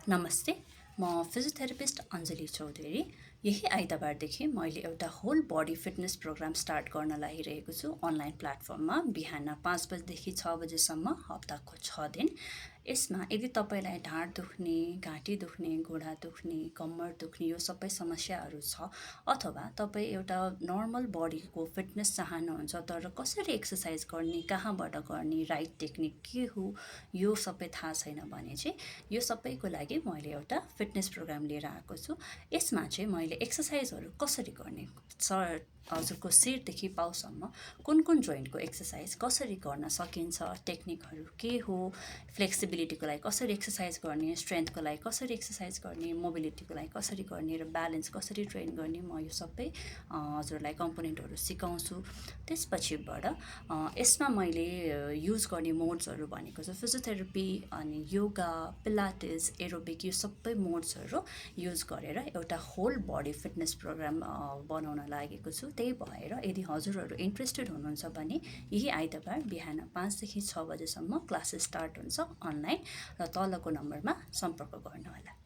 नमस्ते, म फिजियोथेरापिस्ट अञ्जली चौधरी। यही आइतबारदेखि मैले एउटा whole body fitness program start गर्न लागिरहेको छु अनलाइन प्लेटफर्ममा बिहान 5 बजेदेखि 6 बजेसम्म हप्ताको 6 दिन। यसमा यदि तपाईँलाई ढाड दुख्ने, घाँटी दुख्ने, घुँडा दुख्ने, कम्मर दुख्ने यो सबै समस्याहरू छ अथवा तपाईँ एउटा नर्मल बडीको फिटनेस चाहनुहुन्छ तर कसरी एक्सर्साइज गर्ने, कहाँबाट गर्ने, राइट टेक्निक के हो यो सबै थाहा छैन भने चाहिँ यो सबैको लागि मैले एउटा फिटनेस प्रोग्राम लिएर आएको छु। यसमा चाहिँ मैले एक्सर्साइजहरू कसरी गर्ने, हजुरको शिरदेखि पाउसम्म कुन कुन जोइन्टको एक्सर्साइज कसरी गर्न सकिन्छ, टेक्निकहरू के हो, फ्लेक्सिबिलिटीको लागि कसरी एक्सर्साइज गर्ने, स्ट्रेन्थको लागि कसरी एक्सर्साइज गर्ने, मोबिलिटीको लागि कसरी गर्ने र ब्यालेन्स कसरी ट्रेन गर्ने, म यो सबै हजुरलाई कम्पोनेन्टहरू सिकाउँछु। त्यसपछिबाट यसमा मैले युज गर्ने मोड्सहरू भनेको चाहिँ फिजियोथेरापी अनि योगा, पिलाटेस, एरोबिक यो सबै मोड्सहरू युज गरेर एउटा होल बडी फिटनेस प्रोग्राम बनाउन लागेको छु। त्यही भएर यदि हजुरहरू इन्ट्रेस्टेड हुनुहुन्छ भने यही आइतबार बिहान 5 देखि 6 बजेसम्म क्लासेस स्टार्ट हुन्छ अनलाइन र तलको नम्बरमा सम्पर्क गर्नुहोला।